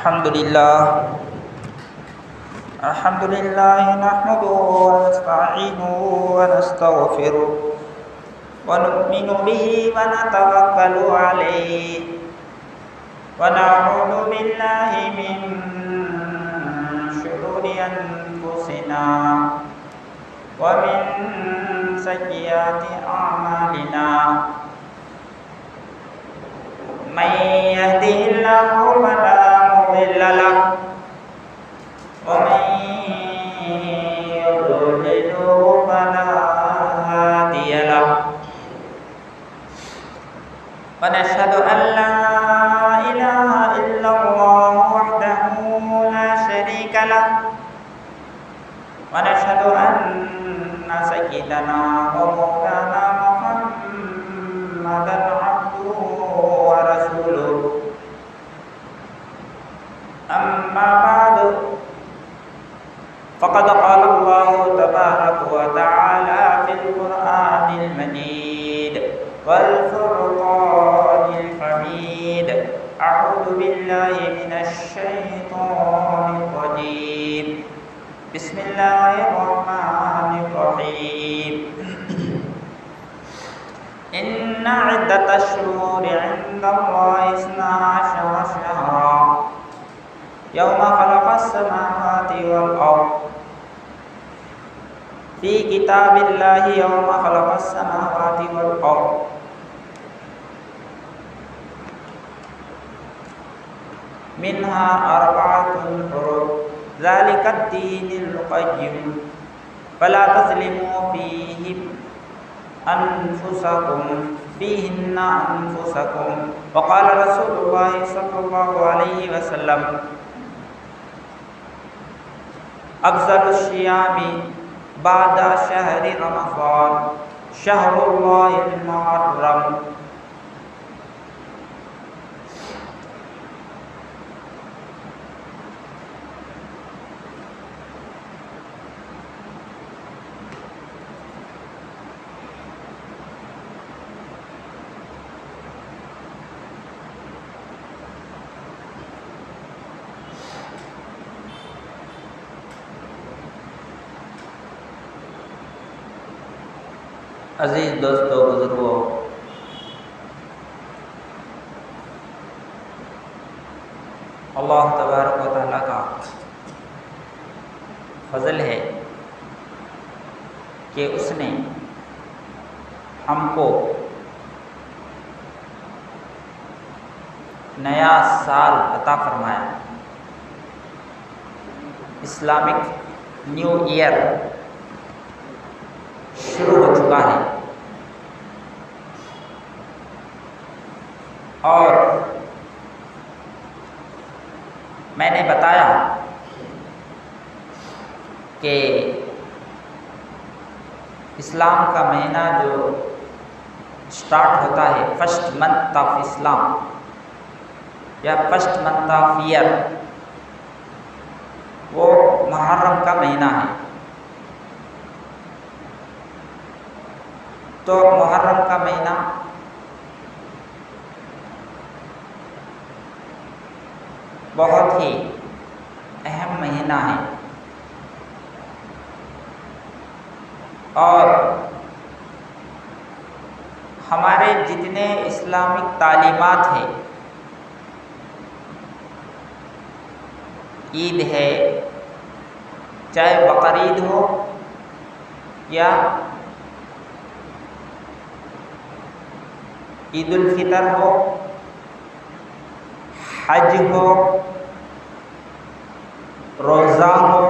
الحمد لله نحمده ونستعينه ونستغفره ونؤمن به ونتوكل عليه ونعوذ بالله من شرور أنفسنا ومن سيئات أعمالنا من يهده الله فلا مضل له ومن يضلل فلا هادي له ونشهد أن لا إله إلا الله وحده لا شريك له ونشهد أن سيدنا ومولانا محمدا عبده ورسوله أما بعد فقد قال الله تبارك وتعالى في القرآن المجيد والفرقان الحميد أعوذ بالله من الشيطان الرجيم بسم الله الرحمن الرحيم إن عدة الشهور عند الله 12 شهرا يوم خلق السماوات والأرض في كتاب الله يوم خلق السماوات والأرض منها 4 حرم ذلك الدين القيم فلا تظلموا فيهن أنفسكم وقال رسول الله صلى الله عليه وسلم أفضل الصيام بعد شهر رمضان شهر الله المحرم عزیز دوستو بزرگوں، اللہ تبارک و تعالیٰ کا فضل ہے کہ اس نے ہم کو نیا سال عطا فرمایا۔ اسلامک نیو ایئر شروع ہو چکا ہے اور میں نے بتایا کہ اسلام کا مہینہ جو سٹارٹ ہوتا ہے فرسٹ منتھ آف اسلام یا فرسٹ منتھ آف ایئر، وہ محرم کا مہینہ ہے۔ تو محرم کا مہینہ بہت ہی اہم مہینہ ہے اور ہمارے جتنے اسلامک تعلیمات ہیں، عید ہے، چاہے بقرعید ہو یا عید الفطر ہو، حج ہو، روزہ ہو،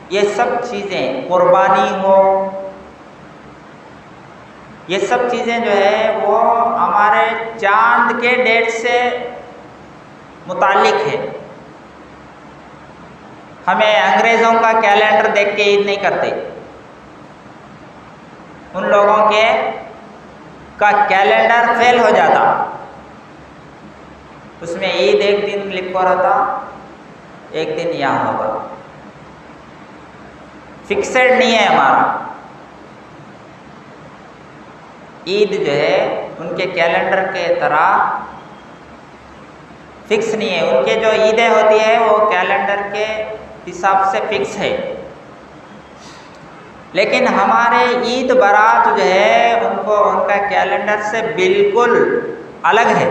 یہ سب چیزیں، قربانی ہو، یہ سب چیزیں جو ہے وہ ہمارے چاند کے ڈیٹ سے متعلق ہے۔ ہمیں انگریزوں کا کیلنڈر دیکھ کے عید نہیں کرتے، ان لوگوں کے کا کیلنڈر فیل ہو جاتا، اس میں عید ایک دن لکھا رہتا، ایک دن یہاں ہوگا، فکسڈ نہیں ہے ہمارا۔ عید جو ہے ان کے کیلنڈر کے طرح فکس نہیں ہے. ان کے جو عیدیں ہوتی ہیں وہ کیلنڈر کے حساب سے فکس ہے، لیکن ہمارے عید برات جو ہے ان کا کیلنڈر سے بالکل الگ ہے.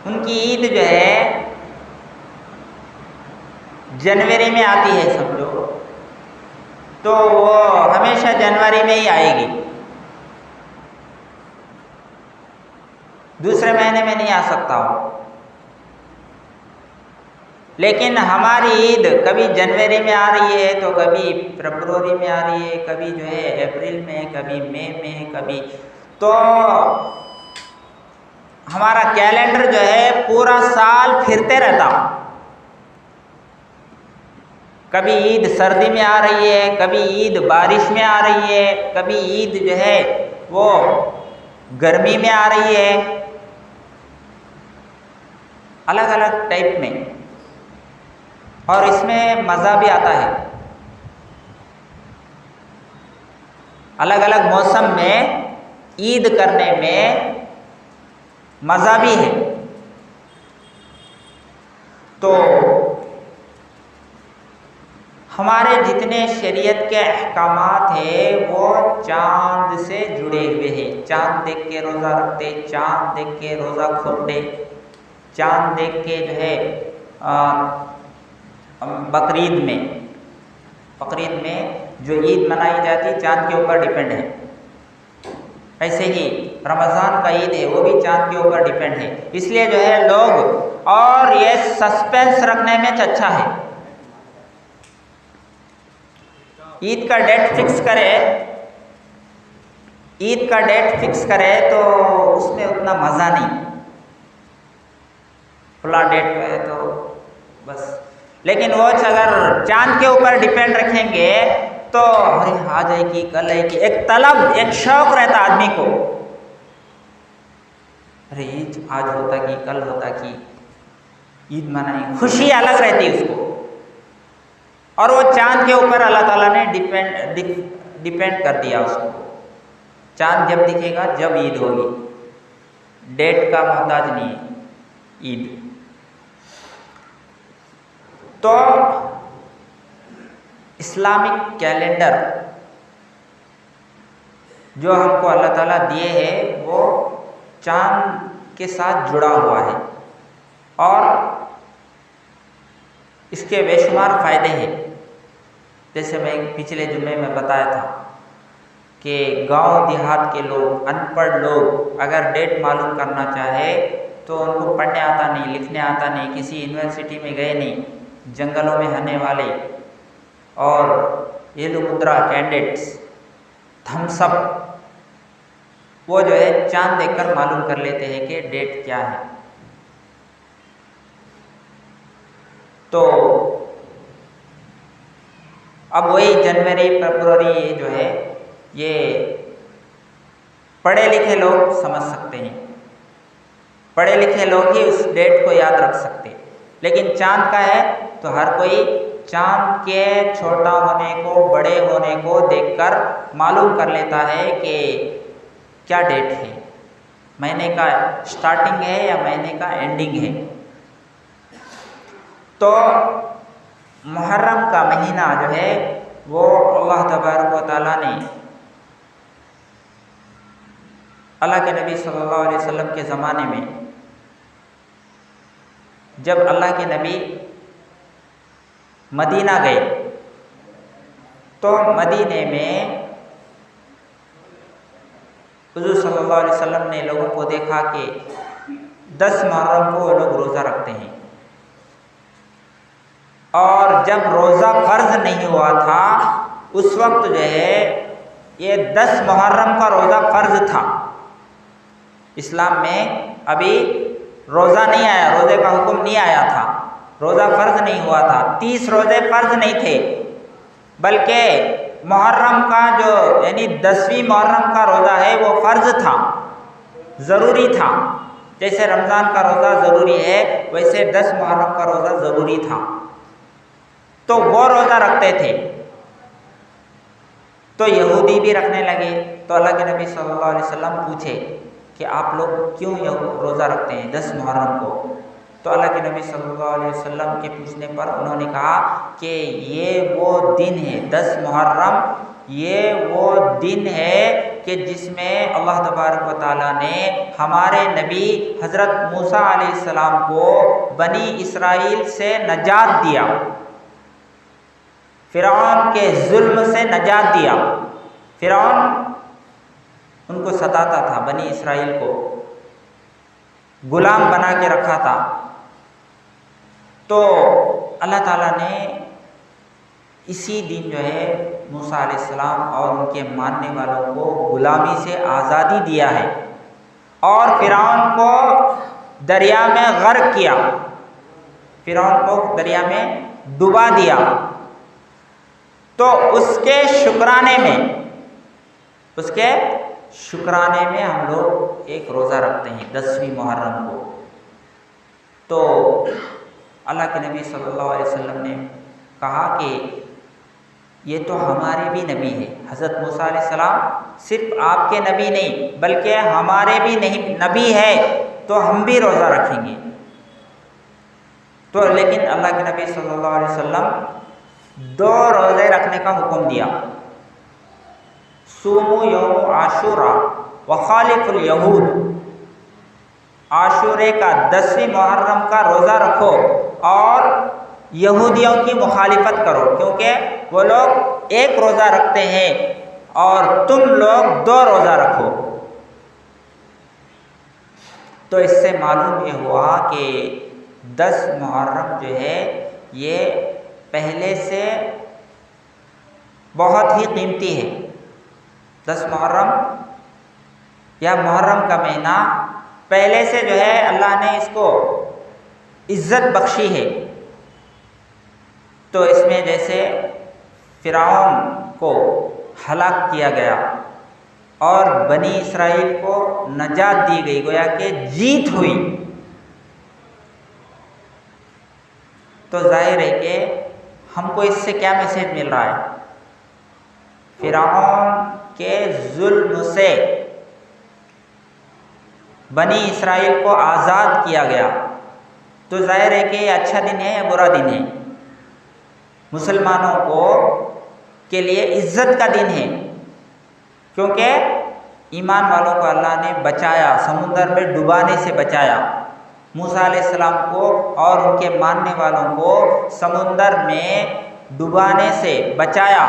ان کی عید جو ہے جنوری میں آتی ہے سمجھو، تو وہ ہمیشہ جنوری میں ہی آئے گی، دوسرے مہینے میں نہیں آ سکتا ہو. لیکن ہماری عید کبھی جنوری میں آ رہی ہے تو کبھی فروری میں آ رہی ہے، کبھی جو ہے اپریل میں، کبھی مئی میں، کبھی تو ہمارا کیلنڈر جو ہے پورا سال پھرتے رہتا. کبھی عید سردی میں آ رہی ہے، کبھی عید بارش میں آ رہی ہے، کبھی عید جو ہے وہ گرمی میں آ رہی ہے، الگ الگ ٹائپ میں. اور اس میں مزہ بھی آتا ہے. الگ الگ موسم میں عید کرنے میں مزہ بھی ہے. تو ہمارے جتنے شریعت کے احکامات ہیں وہ چاند سے جڑے ہوئے ہیں. چاند دیکھ کے روزہ رکھتے، چاند دیکھ کے روزہ کھولتے، چاند دیکھ کے جو ہے بقرعید میں جو عید منائی جاتی چاند کے اوپر ڈیپینڈ ہے. ایسے ہی رمضان کا عید ہے وہ بھی چاند کے اوپر ڈیپینڈ ہے. اس لیے جو ہے لوگ، اور یہ سسپینس رکھنے میں اچھا ہے. عید کا ڈیٹ فکس کرے تو اس میں اتنا مزہ نہیں. کھلا ڈیٹ پہ ہے تو بس. لیکن وہ اگر چاند کے اوپر ڈیپینڈ رکھیں گے تو ارے آ جائے گی، کل آئے گی، ایک طلب، ایک شوق رہتا آدمی کو، ارے عید آج ہوتا کہ کل ہوتا کہ عید منائی، خوشی الگ رہتی اس کو. اور وہ چاند کے اوپر اللہ تعالیٰ نے ڈیپینڈ کر دیا اس کو. چاند جب دکھے گا جب عید ہوگی، ڈیٹ کا محتاج نہیں ہے عید. تو اسلامک کیلنڈر جو ہم کو اللہ تعالیٰ دیے ہے وہ چاند کے ساتھ جڑا ہوا ہے، اور اس کے بے شمار فائدے ہیں. جیسے میں پچھلے جمعے میں بتایا تھا کہ گاؤں دیہات کے لوگ، ان پڑھ لوگ اگر ڈیٹ معلوم کرنا چاہے تو ان کو پڑھنے آتا نہیں، لکھنے آتا نہیں، کسی یونیورسٹی میں گئے نہیں، جنگلوں میں رہنے والے اور یہ لوگ مدرا کینڈیڈیٹس ہم سب وہ جو ہے چاند دیکھ کر معلوم کر لیتے ہیں کہ ڈیٹ کیا ہے. تو اب وہی جنوری فروری جو ہے یہ پڑھے لکھے لوگ سمجھ سکتے ہیں، پڑھے لکھے لوگ ہی اس ڈیٹ کو یاد رکھ سکتے. لیکن چاند کا ہے تو ہر کوئی چاند کے چھوٹا ہونے کو، بڑے ہونے کو دیکھ کر معلوم کر لیتا ہے کہ کیا ڈیٹ ہے، مہینے کا سٹارٹنگ ہے یا مہینے کا اینڈنگ ہے. تو محرم کا مہینہ جو ہے وہ اللہ تبارک و تعالیٰ نے اللہ کے نبی صلی اللہ علیہ وسلم کے زمانے میں، جب اللہ کے نبی مدینہ گئے تو مدینے میں حضور صلی اللہ علیہ وسلم نے لوگوں کو دیکھا کہ 10 محرم کو وہ لوگ روزہ رکھتے ہیں، اور جب روزہ فرض نہیں ہوا تھا اس وقت جو ہے یہ 10 محرم کا روزہ فرض تھا. اسلام میں ابھی روزہ نہیں آیا، روزے کا حکم نہیں آیا تھا، روزہ فرض نہیں ہوا تھا. 30 روزے فرض نہیں تھے، بلکہ محرم کا جو یعنی 10ویں محرم کا روزہ ہے وہ فرض تھا، ضروری تھا. جیسے رمضان کا روزہ ضروری ہے ویسے 10 محرم کا روزہ ضروری تھا. تو وہ روزہ رکھتے تھے. تو یہودی بھی رکھنے لگے. تو اللہ کے نبی صلی اللہ علیہ وسلم پوچھے کہ آپ لوگ کیوں یہ روزہ رکھتے ہیں 10 محرم کو؟ تو اللہ کے نبی صلی اللہ علیہ وسلم کے پوچھنے پر انہوں نے کہا کہ یہ وہ دن ہے 10 محرم، یہ وہ دن ہے کہ جس میں اللہ تبارک و تعالیٰ نے ہمارے نبی حضرت موسیٰ علیہ السلام کو بنی اسرائیل سے نجات دیا، فرعون کے ظلم سے نجات دیا۔ فرعون ان کو ستاتا تھا، بنی اسرائیل کو غلام بنا کے رکھا تھا، تو اللہ تعالیٰ نے اسی دن جو ہے موسیٰ علیہ السلام اور ان کے ماننے والوں کو غلامی سے آزادی دیا ہے، اور فرعون کو دریا میں غرق کیا، فرعون کو دریا میں ڈبا دیا۔ تو اس کے شکرانے میں ہم لوگ ایک روزہ رکھتے ہیں 10ویں محرم کو۔ تو اللہ کے نبی صلی اللہ علیہ وسلم نے کہا کہ یہ تو ہمارے بھی نبی ہے، حضرت موسیٰ علیہ السلام صرف آپ کے نبی نہیں بلکہ ہمارے بھی نبی ہے، تو ہم بھی روزہ رکھیں گے۔ تو لیکن اللہ کے نبی صلی اللہ علیہ وسلم 2 روزے رکھنے کا حکم دیا، صوموا یوم عاشوراء وخالف الیہود، عاشورے کا 10ویں محرم کا روزہ رکھو اور یہودیوں کی مخالفت کرو، کیونکہ وہ لوگ ایک روزہ رکھتے ہیں اور تم لوگ 2 روزہ رکھو۔ تو اس سے معلوم یہ ہوا کہ 10 محرم جو ہے یہ پہلے سے بہت ہی قیمتی ہے۔ 10 محرم یا محرم کا مہینہ پہلے سے جو ہے اللہ نے اس کو عزت بخشی ہے۔ تو اس میں جیسے فرعون کو ہلاک کیا گیا اور بنی اسرائیل کو نجات دی گئی، گویا کہ جیت ہوئی، تو ظاہر ہے کہ ہم کو اس سے کیا میسج مل رہا ہے؟ فرعون کے ظلم سے بنی اسرائیل کو آزاد کیا گیا، تو ظاہر ہے کہ یہ اچھا دن ہے یا برا دن ہے؟ مسلمانوں کو کے لیے عزت کا دن ہے، کیونکہ ایمان والوں کو اللہ نے بچایا، سمندر میں ڈبانے سے بچایا، موسیٰ علیہ السلام کو اور ان کے ماننے والوں کو سمندر میں ڈبانے سے بچایا۔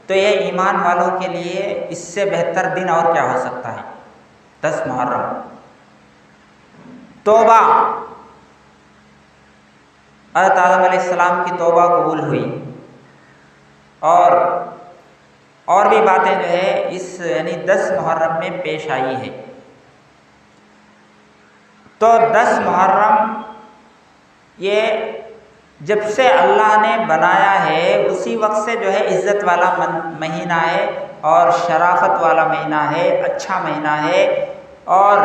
تو یہ ایمان والوں کے لیے اس سے بہتر دن اور کیا ہو سکتا ہے؟ 10 محرم توبہ، حضرت آدم علیہ السلام کی توبہ قبول ہوئی، اور بھی باتیں جو ہے اس یعنی 10 محرم میں پیش آئی ہے۔ تو 10 محرم یہ جب سے اللہ نے بنایا ہے اسی وقت سے جو ہے عزت والا مہینہ ہے اور شرافت والا مہینہ ہے، اچھا مہینہ ہے اور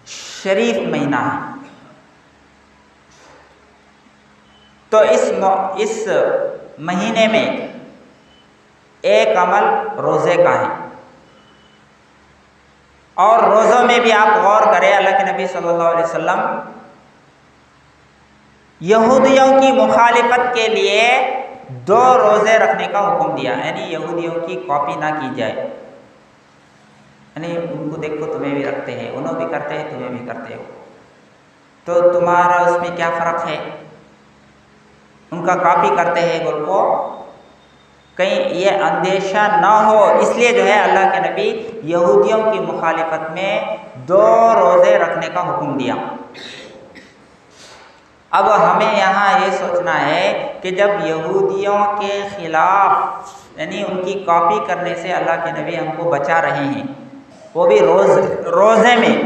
شریف مہینہ ہے۔ تو اس مہینے میں ایک عمل روزے کا ہے، اور روزوں میں بھی آپ غور کریں، اللہ کے نبی صلی اللہ علیہ وسلم یہودیوں کی مخالفت کے لیے 2 روزے رکھنے کا حکم دیا، یعنی یہودیوں کی کاپی نہ کی جائے، یعنی ان کو دیکھو تمہیں بھی رکھتے ہیں، انہوں بھی کرتے ہیں تمہیں بھی کرتے ہو، تو تمہارا اس میں کیا فرق ہے؟ ان کا کاپی کرتے ہیں گل کو، کہیں یہ اندیشہ نہ ہو، اس لیے جو ہے اللہ کے نبی یہودیوں کی مخالفت میں 2 روزے رکھنے کا حکم دیا۔ اب ہمیں یہاں یہ سوچنا ہے کہ جب یہودیوں کے خلاف یعنی ان کی کاپی کرنے سے اللہ کے نبی ہم کو بچا رہے ہیں، وہ بھی روزے میں،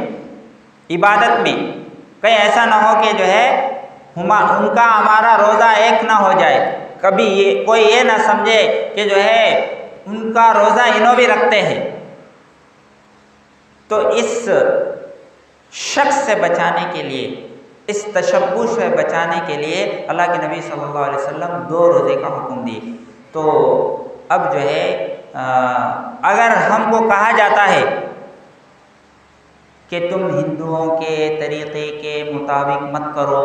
عبادت میں، کہیں ایسا نہ ہو کہ جو ہے ان کا ہمارا روزہ ایک نہ ہو جائے، کبھی کوئی یہ نہ سمجھے کہ جو ہے ان کا روزہ انہوں بھی رکھتے ہیں۔ تو اس شخص سے بچانے کے لیے، اس تشبہ سے بچانے کے لیے اللہ کے نبی صلی اللہ علیہ وسلم 2 روزے کا حکم دیے۔ تو اب جو ہے اگر ہم کو کہا جاتا ہے کہ تم ہندوؤں کے طریقے کے مطابق مت کرو،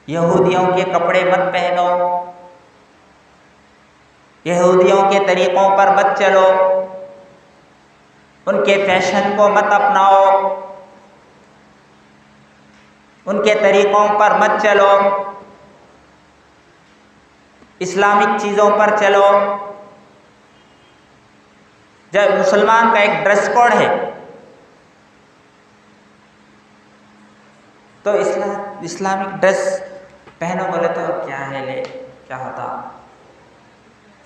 یہودیوں کے کپڑے مت پہنو، یہودیوں کے طریقوں پر مت چلو، ان کے فیشن کو مت اپناؤ، ان کے طریقوں پر مت چلو، اسلامک چیزوں پر چلو۔ جب مسلمان کا ایک ڈریس کوڈ ہے، تو اسلامک ڈریس پہنو بولے تو کیا ہے لے، کیا ہوتا،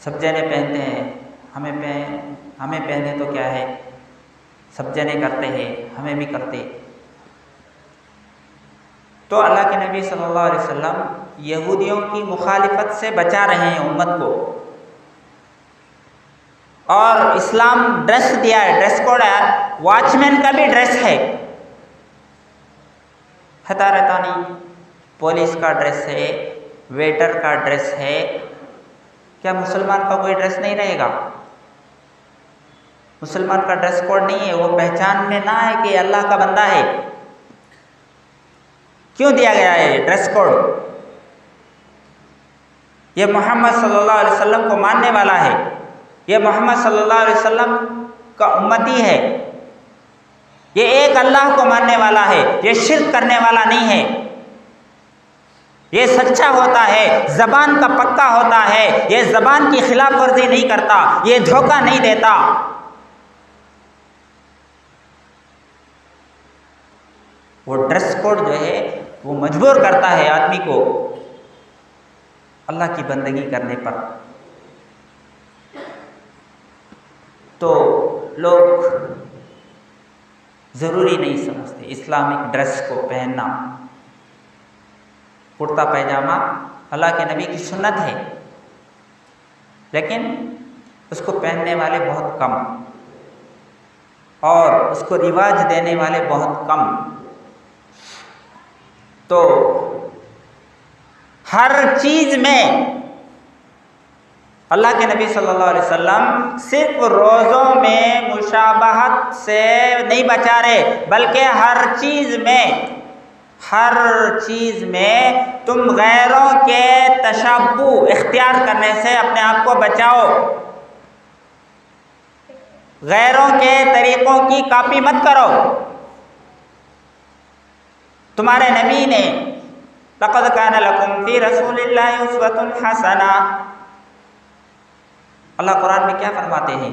سب جنے پہنتے ہیں، ہمیں پہنے تو کیا ہے، سب جنے کرتے ہیں، ہمیں بھی کرتے۔ تو اللہ کے نبی صلی اللہ علیہ وسلم یہودیوں کی مخالفت سے بچا رہے ہیں امت کو، اور اسلام ڈریس دیا ہے، ڈریس کوڈ ہے، واچ مین کا بھی ڈریس ہے، رہتا نہیں، پولیس کا ڈریس ہے، ویٹر کا ڈریس ہے، کیا مسلمان کا کوئی ڈریس نہیں رہے گا؟ مسلمان کا ڈریس کوڈ نہیں ہے، وہ پہچان میں نہ ہے کہ اللہ کا بندہ ہے۔ کیوں دیا گیا ہے ڈریس کوڈ؟ یہ محمد صلی اللہ علیہ وسلم کو ماننے والا ہے، یہ محمد صلی اللہ علیہ وسلم کا امتی ہے، یہ ایک اللہ کو ماننے والا ہے، یہ شرک کرنے والا نہیں ہے، یہ سچا ہوتا ہے، زبان کا پکا ہوتا ہے، یہ زبان کی خلاف ورزی نہیں کرتا، یہ دھوکہ نہیں دیتا۔ وہ ڈریس کوڈ جو ہے وہ مجبور کرتا ہے آدمی کو اللہ کی بندگی کرنے پر۔ تو لوگ ضروری نہیں سمجھتے اسلامک ڈریس کو پہننا، کرتا پیجامہ اللہ کے نبی کی سنت ہے، لیکن اس کو پہننے والے بہت کم، اور اس کو رواج دینے والے بہت کم۔ تو ہر چیز میں اللہ کے نبی صلی اللہ علیہ وسلم صرف روزوں میں مشابہت سے نہیں بچا رہے، بلکہ ہر چیز میں تم غیروں کے تشبہ اختیار کرنے سے اپنے آپ کو بچاؤ، غیروں کے طریقوں کی کاپی مت کرو۔ تمہارے نبی نے لقد کان لکم فی رسول اللہ اسوۃ حسنہ، اللہ قرآن میں کیا فرماتے ہیں؟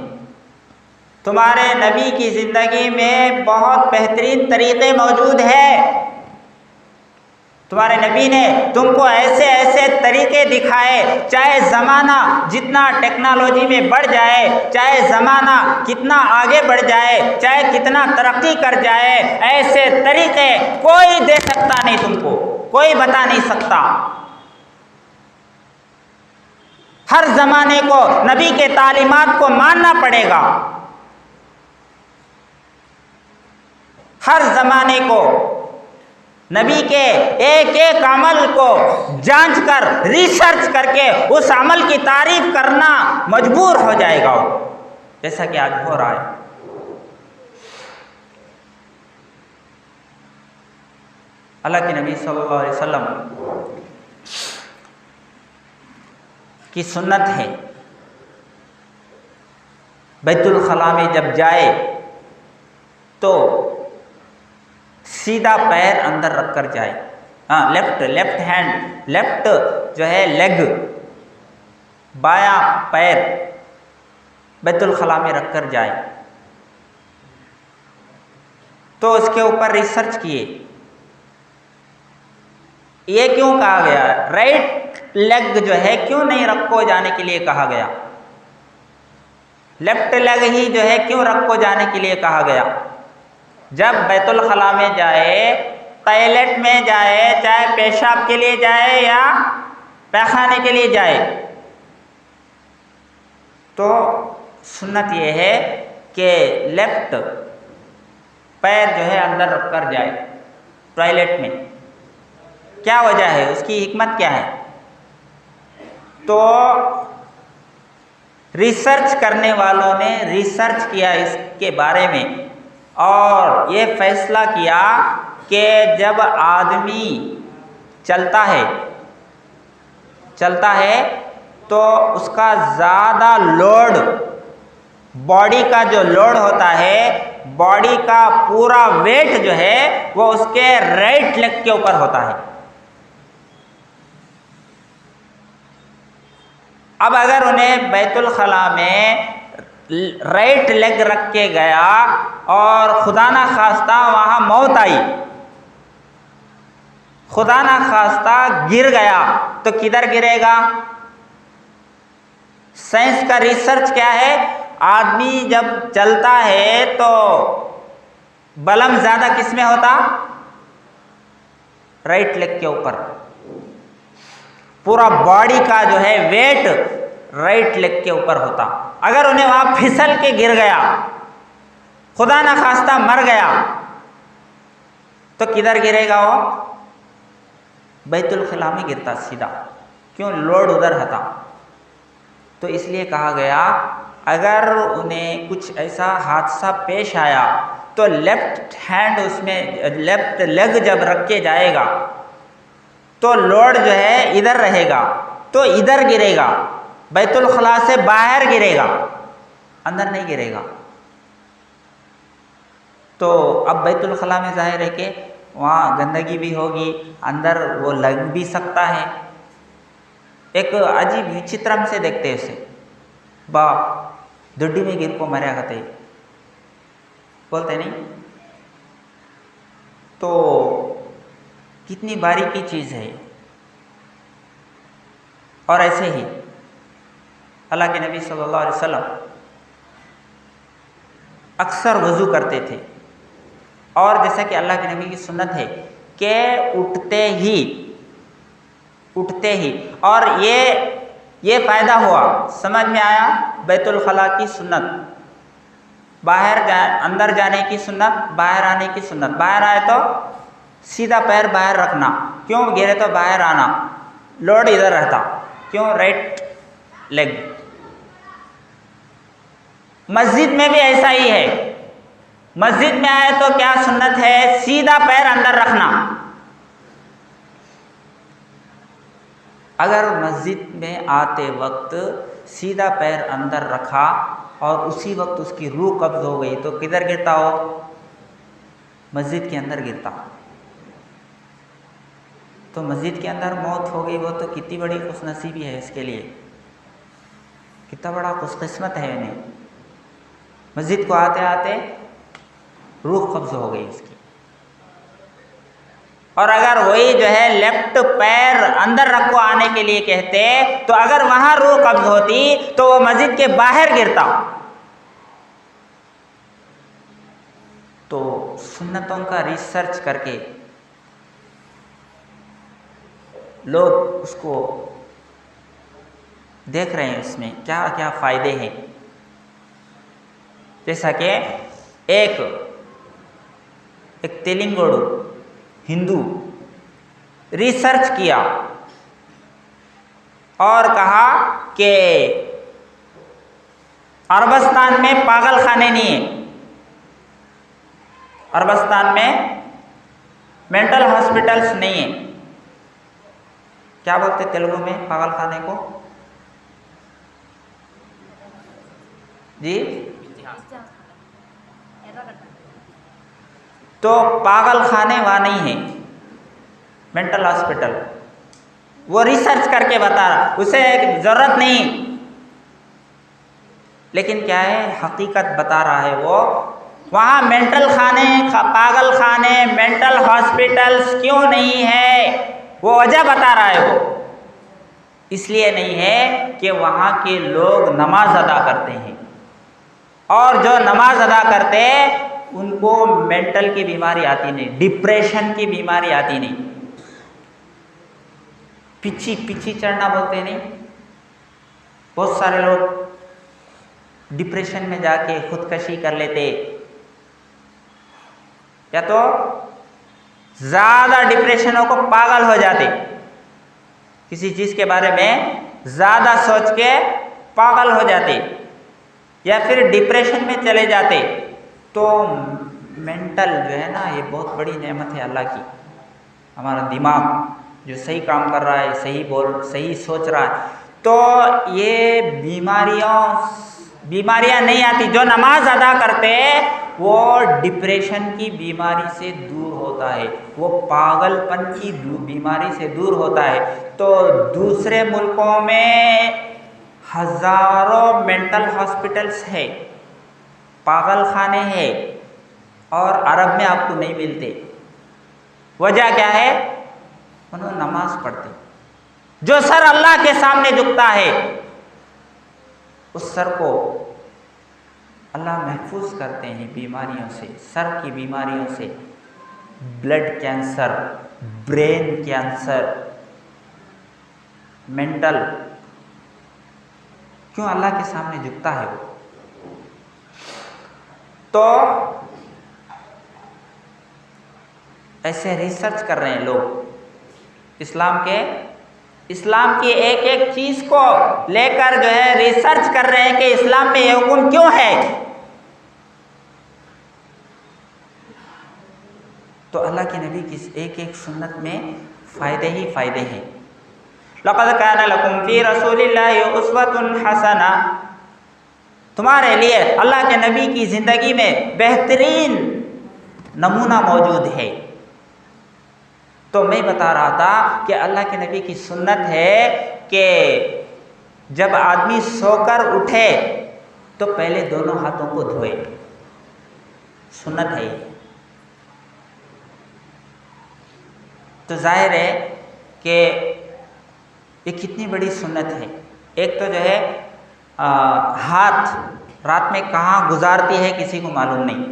تمہارے نبی کی زندگی میں بہت بہترین طریقے موجود ہیں، تمہارے نبی نے تم کو ایسے ایسے طریقے دکھائے، چاہے زمانہ جتنا ٹیکنالوجی میں بڑھ جائے، چاہے زمانہ کتنا آگے بڑھ جائے، چاہے کتنا ترقی کر جائے، ایسے طریقے کوئی دے سکتا نہیں، تم کو کوئی بتا نہیں سکتا۔ ہر زمانے کو نبی کے تعلیمات کو ماننا پڑے گا، ہر زمانے کو نبی کے ایک ایک عمل کو جانچ کر، ریسرچ کر کے اس عمل کی تعریف کرنا مجبور ہو جائے گا، جیسا کہ آج ہو رہا ہے۔ اللہ کے نبی صلی اللہ علیہ وسلم کی سنت ہے بیت الخلاء میں جب جائے تو سیدھا پیر اندر رکھ کر جائے، لیفٹ ہینڈ، لیفٹ جو ہے لیگ، بایاں پیر بیت الخلاء میں رکھ کر جائے۔ تو اس کے اوپر ریسرچ کیے، یہ کیوں کہا گیا رائٹ لیگ جو ہے کیوں نہیں رکھو جانے کے لیے کہا گیا، لیفٹ لیگ ہی جو ہے کیوں رکھو جانے کے لیے کہا گیا؟ جب بیت الخلاء میں جائے، ٹوائلٹ میں جائے، چاہے پیشاب کے لیے جائے یا پیخانے کے لیے جائے، تو سنت یہ ہے کہ لیفٹ پیر جو ہے اندر رکھ کر جائے ٹوائلٹ میں۔ کیا وجہ ہے، اس کی حکمت کیا ہے؟ تو ریسرچ کرنے والوں نے ریسرچ کیا اس کے بارے میں، اور یہ فیصلہ کیا کہ جب آدمی چلتا ہے تو اس کا زیادہ لوڈ، باڈی کا جو لوڈ ہوتا ہے، باڈی کا پورا ویٹ جو ہے وہ اس کے رائٹ لیگ کے اوپر ہوتا ہے۔ اب اگر انہیں بیت الخلاء میں رائٹ لیگ رکھ کے گیا اور خدا نہ خواستہ وہاں موت آئی، خدا نہ خواستہ گر گیا، تو کدھر گرے گا؟ سائنس کا ریسرچ کیا ہے؟ آدمی جب چلتا ہے تو بلم زیادہ کس میں ہوتا؟ رائٹ لیگ کے اوپر۔ پورا باڈی کا جو ہے ویٹ رائٹ لیگ کے اوپر ہوتا۔ اگر انہیں وہاں پھسل کے گر گیا، خدا نہ خواستہ مر گیا، تو کدھر گرے گا وہ؟ بیت الخلاء میں گرتا سیدھا۔ کیوں؟ لوڈ ادھر تھا۔ تو اس لیے کہا گیا اگر انہیں کچھ ایسا حادثہ پیش آیا تو لیفٹ ہینڈ، اس میں لیفٹ لیگ جب رکھ کے جائے گا تو لوڈ جو ہے ادھر رہے گا، تو ادھر گرے گا، بیت الخلاء سے باہر گرے گا، اندر نہیں گرے گا۔ تو اب بیت الخلاء میں ظاہر ہے کہ وہاں گندگی بھی ہوگی، اندر وہ لگ بھی سکتا ہے۔ ایک عجیب وچترم سے دیکھتے اسے، باپ دڈی میں گر کو مریا کہتے بولتے نہیں؟ تو کتنی باریکی چیز ہے۔ اور ایسے ہی اللہ کے نبی صلی اللہ علیہ وسلم اکثر وضو کرتے تھے، اور جیسا کہ اللہ کے نبی کی سنت ہے کہ اٹھتے ہی اور یہ فائدہ ہوا، سمجھ میں آیا بیت الخلاء کی سنت، اندر جانے کی سنت، باہر آنے کی سنت۔ باہر آئے تو سیدھا پیر باہر رکھنا، کیوں؟ گرے تو باہر آنا، لوڈ ادھر رہتا، کیوں؟ Right league. مسجد میں بھی ایسا ہی ہے، مسجد میں آئے تو کیا سنت ہے؟ سیدھا پیر اندر رکھنا۔ اگر مسجد میں آتے وقت سیدھا پیر اندر رکھا اور اسی وقت اس کی روح قبض ہو گئی تو کدھر گرتا ہو؟ مسجد کے اندر گرتا۔ تو مسجد کے اندر موت ہو گئی، وہ تو کتنی بڑی خوش نصیبی ہے اس کے لیے، کتنا بڑا خوش قسمت ہے انہیں۔ مسجد کو آتے آتے روح قبض ہو گئی اس کی۔ اور اگر وہی جو ہے لیفٹ پیر اندر رکھو آنے کے لیے کہتے، تو اگر وہاں روح قبض ہوتی تو وہ مسجد کے باہر گرتا۔ تو سنتوں کا ریسرچ کر کے لوگ اس کو دیکھ رہے ہیں، اس میں کیا کیا فائدے ہیں۔ جیسا کہ ایک تیلنگوڑو ہندو ریسرچ کیا اور کہا کہ عربستان میں پاگل خانے نہیں ہیں، عربستان میں مینٹل ہاسپٹلس نہیں ہیں۔ کیا بولتے تیلگو میں پاگل خانے کو؟ جی، تو پاگل خانے وہاں نہیں ہیں، مینٹل ہاسپٹل۔ وہ ریسرچ کر کے بتا رہا، اسے ضرورت نہیں، لیکن کیا ہے حقیقت بتا رہا ہے وہ۔ وہاں مینٹل خانے، پاگل خانے، مینٹل ہاسپٹلس کیوں نہیں ہے، وہ وجہ بتا رہا ہے وہ۔ اس لیے نہیں ہے کہ وہاں کے لوگ نماز ادا کرتے ہیں، اور جو نماز ادا کرتے ان کو مینٹل کی بیماری آتی نہیں، ڈپریشن کی بیماری آتی نہیں۔ پیچھی چڑھنا بولتے نہیں، بہت سارے لوگ ڈپریشن میں جا کے خودکشی کر لیتے، یا تو زیادہ ڈپریشن ہو کو پاگل ہو جاتے، کسی چیز کے بارے میں زیادہ سوچ کے پاگل ہو جاتے، یا پھر ڈپریشن میں چلے جاتے۔ تو مینٹل جو ہے نا یہ بہت بڑی نعمت ہے اللہ کی. ہمارا دماغ جو صحیح کام کر رہا ہے، صحیح سوچ رہا ہے، تو یہ بیماریاں نہیں آتی. جو نماز ادا کرتے وہ ڈپریشن کی بیماری سے دور ہوتا ہے، وہ پاگل پن کی بیماری سے دور ہوتا ہے. تو دوسرے ملکوں میں ہزاروں مینٹل ہاسپٹلس ہے، پاگل خانے ہیں، اور عرب میں آپ کو نہیں ملتے. وجہ کیا ہے؟ انہوں نماز پڑھتے. جو سر اللہ کے سامنے جھکتا ہے اس سر کو اللہ محفوظ کرتے ہیں بیماریوں سے، سر کی بیماریوں سے، blood cancer, brain cancer, mental. کیوں؟ اللہ کے سامنے جھکتا ہے وہ. تو ایسے ریسرچ کر رہے ہیں لوگ اسلام کی ایک ایک چیز کو لے کر جو ہے ریسرچ کر رہے ہیں کہ اسلام میں یہ حکم کیوں ہے. تو اللہ کے نبی کی ایک ایک سنت میں فائدے ہی فائدے ہیں. لقد کان لکم فی رسول اللہ اسوۃ حسنہ، تمہارے لیے اللہ کے نبی کی زندگی میں بہترین نمونہ موجود ہے. تو میں بتا رہا تھا کہ اللہ کے نبی کی سنت ہے کہ جب آدمی سو کر اٹھے تو پہلے دونوں ہاتھوں کو دھوئے. سنت ہے. تو ظاہر ہے کہ یہ کتنی بڑی سنت ہے. ایک تو جو ہے ہاتھ رات میں کہاں گزارتی ہے کسی کو معلوم نہیں.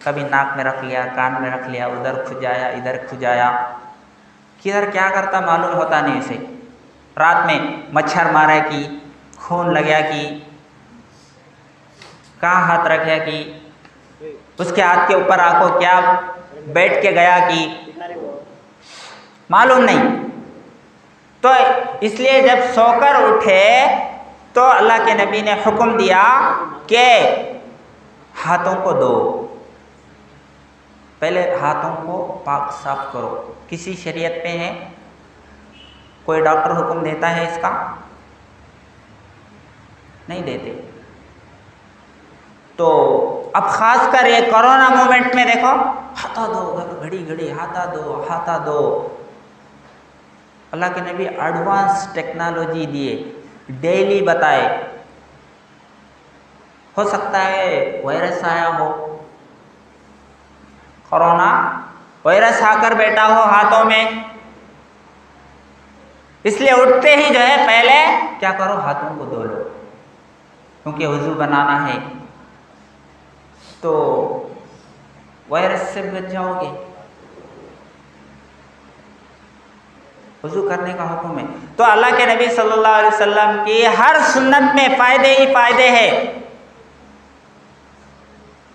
کبھی ناک میں رکھ لیا، کان میں رکھ لیا، ادھر کھجایا، ادھر کھجایا، کدھر کیا کرتا معلوم ہوتا نہیں اسے. رات میں مچھر مارے کی، خون لگیا کی، کہاں ہاتھ رکھا کی، اس کے ہاتھ کے اوپر آنکھوں کیا بیٹھ کے گیا کی، معلوم نہیں. تو اس لیے جب سو کر اٹھے تو اللہ کے نبی نے حکم دیا کہ ہاتھوں کو دھو، پہلے ہاتھوں کو پاک صاف کرو. کسی شریعت میں ہے کوئی ڈاکٹر حکم دیتا ہے اس کا؟ نہیں دیتے. تو اب خاص کر یہ کرونا مومنٹ میں دیکھو، ہاتھا دو، گھڑی گھڑی ہاتھا دو، ہاتھا دو. اللہ کے نبی ایڈوانس ٹیکنالوجی دیے، ڈیلی بتائے. ہو سکتا ہے وائرس آیا ہو، کورونا وائرس آ کر بیٹھا ہو ہاتھوں میں، اس لیے اٹھتے ہی جو ہے پہلے کیا کرو، ہاتھوں کو دھو لو، کیونکہ وضو بنانا ہے. تو وائرس سے بچ جاؤ گے. وضو کرنے کا حکم ہے. تو اللہ کے نبی صلی اللہ علیہ وسلم کی ہر سنت میں فائدے ہی فائدے ہیں.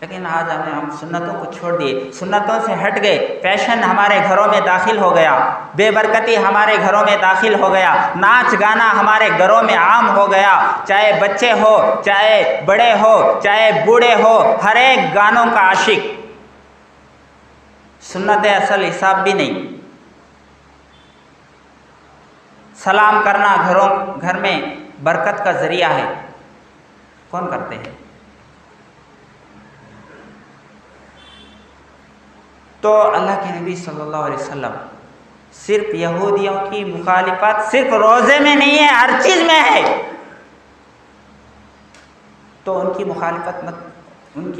لیکن آج ہم سنتوں کو چھوڑ دیے، سنتوں سے ہٹ گئے. فیشن ہمارے گھروں میں داخل ہو گیا، بے برکتی ہمارے گھروں میں داخل ہو گیا، ناچ گانا ہمارے گھروں میں عام ہو گیا. چاہے بچے ہو، چاہے بڑے ہو، چاہے بوڑھے ہو، ہر ایک گانوں کا عاشق. سنت اصل حساب بھی نہیں. سلام کرنا گھر میں برکت کا ذریعہ ہے، کون کرتے ہیں؟ تو اللہ کے نبی صلی اللہ علیہ وسلم صرف یہودیوں کی مخالفت صرف روزے میں نہیں ہے، ہر چیز میں ہے. تو ان کی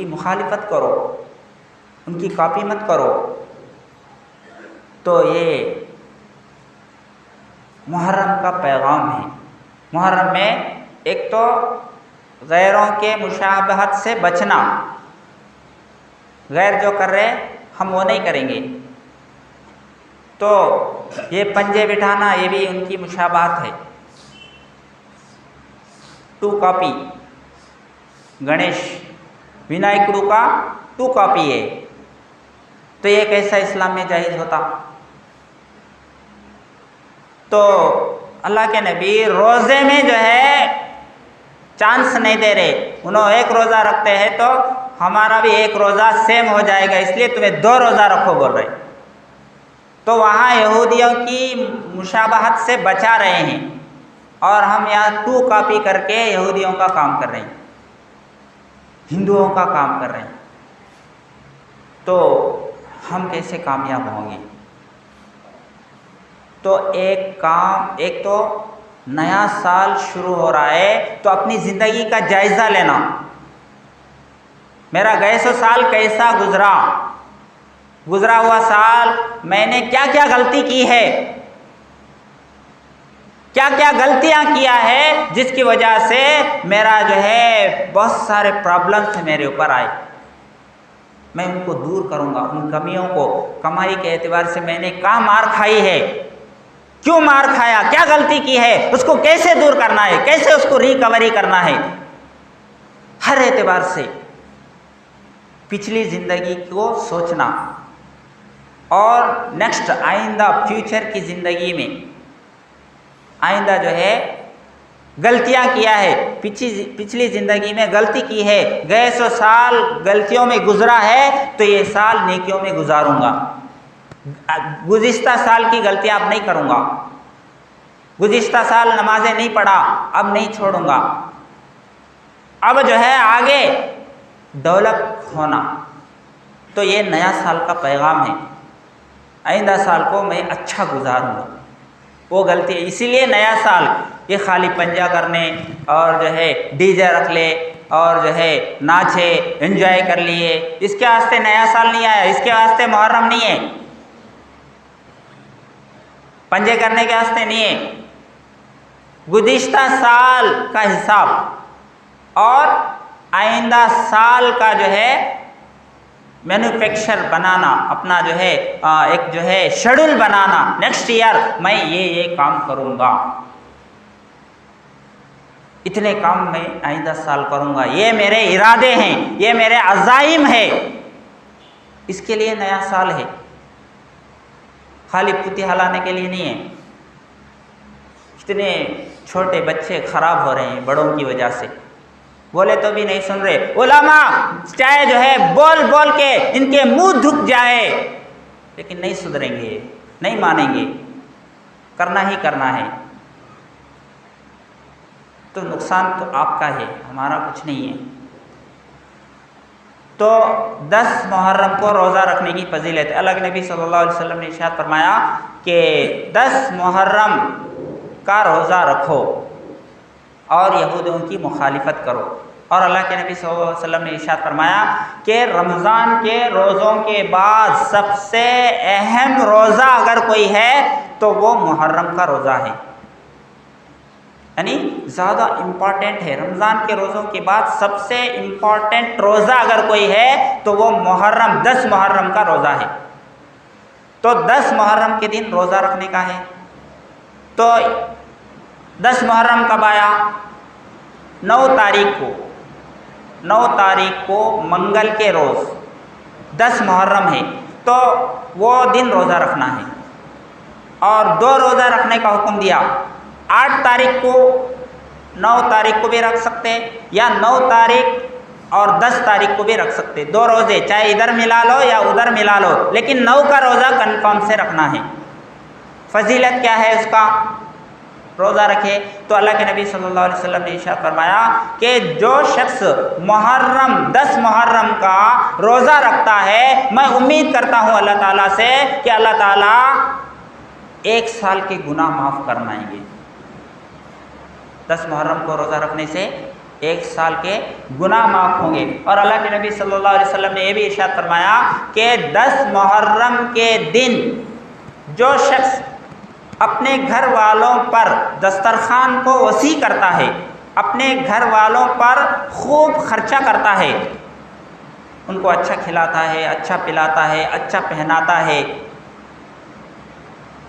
مخالفت کرو، ان کی کاپی مت کرو. تو یہ محرم کا پیغام ہے. محرم میں ایک تو غیروں کے مشابہت سے بچنا، غیر جو کر رہے ہم وہ نہیں کریں گے. تو یہ پنجے بٹھانا یہ بھی ان کی مشابہت ہے. ٹو کاپی گنیش ونائکڑو کا ٹو کاپی ہے. تو یہ کیسا اسلام میں جائز ہوتا؟ تو اللہ کے نبی روزے میں جو ہے چانس نہیں دے رہے. انہوں ایک روزہ رکھتے ہیں تو ہمارا بھی ایک روزہ سیم ہو جائے گا، اس لیے تمہیں 2 روزہ رکھو بول رہے۔ تو وہاں یہودیوں کی مشابہت سے بچا رہے ہیں، اور ہم یہاں 2 کاپی کر کے یہودیوں کا کام کر رہے ہیں، ہندوؤں کا کام کر رہے ہیں، تو ہم کیسے کامیاب ہوں گے؟ تو ایک تو نیا سال شروع ہو رہا ہے، تو اپنی زندگی کا جائزہ لینا، میرا گئے سو سال کیسا گزرا ہوا سال میں نے کیا کیا غلطی کی ہے، کیا کیا غلطیاں کیا ہے جس کی وجہ سے میرا جو ہے بہت سارے پرابلمس میرے اوپر آئے، میں ان کو دور کروں گا، ان کمیوں کو۔ کمائی کے اعتبار سے میں نے کہاں مار کھائی ہے، کیوں مار کھایا، کیا غلطی کی ہے، اس کو کیسے دور کرنا ہے، کیسے اس کو ریکوری کرنا ہے، ہر اعتبار سے پچھلی زندگی کو سوچنا، اور نیکسٹ آئندہ فیوچر کی زندگی میں آئندہ جو ہے غلطیاں کیا ہے، پچھلی زندگی میں غلطی کی ہے، گئے سو سال غلطیوں میں گزرا ہے، تو یہ سال نیکیوں میں گزاروں گا، گزشتہ سال کی غلطیاں اب نہیں کروں گا، گزشتہ سال نمازیں نہیں پڑھا اب نہیں چھوڑوں گا، اب جو ہے آگے ڈیولپ ہونا۔ تو یہ نیا سال کا پیغام ہے، آئندہ سال کو میں اچھا گزاروں گا، وہ غلطی ہے۔ اسی لیے نیا سال یہ خالی پنجہ کرنے اور جو ہے ڈی جے رکھ لے اور جو ہے ناچے انجوائے کر لیے، اس کے واسطے نیا سال نہیں آیا، اس کے واسطے محرم نہیں ہے، پنجے کرنے کے واسطے نہیں ہے۔ گزشتہ سال کا حساب اور آئندہ سال کا جو ہے مینوفیکچر بنانا، اپنا جو ہے ایک جو ہے شیڈول بنانا، نیکسٹ ایئر میں یہ کام کروں گا، اتنے کام میں آئندہ سال کروں گا، یہ میرے ارادے ہیں، یہ میرے عزائم ہے، اس کے لیے نیا سال ہے، خالی پوتی ہلانے کے لیے نہیں ہے۔ کتنے چھوٹے بچے خراب ہو رہے ہیں بڑوں کی وجہ سے، بولے تو بھی نہیں سن رہے، علماء چاہے جو ہے بول بول کے ان کے منہ دھک جائے لیکن نہیں سدھریں گے، نہیں مانیں گے، کرنا ہی کرنا ہے۔ تو نقصان تو آپ کا ہے، ہمارا کچھ نہیں ہے۔ تو 10 محرم کو روزہ رکھنے کی فضیلت ہے۔ اللہ کے نبی صلی اللہ علیہ وسلم نے ارشاد فرمایا کہ 10 محرم کا روزہ رکھو اور یہودیوں کی مخالفت کرو، اور اللہ کے نبی صلی اللہ علیہ وسلم نے ارشاد فرمایا کہ رمضان کے روزوں کے بعد سب سے اہم روزہ اگر کوئی ہے تو وہ محرم کا روزہ ہے، یعنی زیادہ امپورٹنٹ ہے۔ رمضان کے روزوں کے بعد سب سے امپورٹنٹ روزہ اگر کوئی ہے تو وہ محرم 10 محرم کا روزہ ہے۔ تو 10 محرم کے دن روزہ رکھنے کا ہے۔ تو 10 محرم کب آیا؟ 9 تاریخ کو منگل کے روز 10 محرم ہے، تو وہ دن روزہ رکھنا ہے، اور 2 روزہ رکھنے کا حکم دیا، 8 تاریخ کو 9 تاریخ کو بھی رکھ سکتے، یا 9 تاریخ اور 10 تاریخ کو بھی رکھ سکتے، 2 روزے چاہے ادھر ملا لو یا ادھر ملا لو، لیکن 9 کا روزہ کنفرم سے رکھنا ہے۔ فضیلت کیا ہے اس کا؟ روزہ رکھے تو اللہ کے نبی صلی اللہ علیہ وسلم نے ارشاد فرمایا کہ جو شخص محرم 10 محرم کا روزہ رکھتا ہے، میں امید کرتا ہوں اللہ تعالیٰ سے کہ اللہ تعالیٰ 1 سال کے گناہ معاف فرمائیں گے۔ 10 محرم کو روزہ رکھنے سے 1 سال کے گناہ معاف ہوں گے، اور اللہ کے نبی صلی اللہ علیہ وسلم نے یہ بھی ارشاد فرمایا کہ 10 محرم کے دن جو شخص اپنے گھر والوں پر دسترخوان کو وسیع کرتا ہے، اپنے گھر والوں پر خوب خرچہ کرتا ہے، ان کو اچھا کھلاتا ہے، اچھا پلاتا ہے، اچھا پہناتا ہے،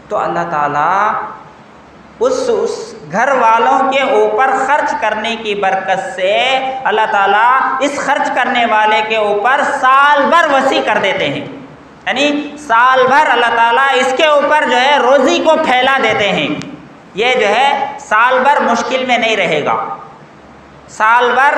تو اللہ تعالیٰ اس گھر والوں کے اوپر خرچ کرنے کی برکت سے اللہ تعالیٰ اس خرچ کرنے والے کے اوپر سال بھر وسیع کر دیتے ہیں، یعنی سال بھر اللہ تعالیٰ اس کے اوپر جو ہے روزی کو پھیلا دیتے ہیں، یہ جو ہے سال بھر مشکل میں نہیں رہے گا، سال بھر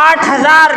8000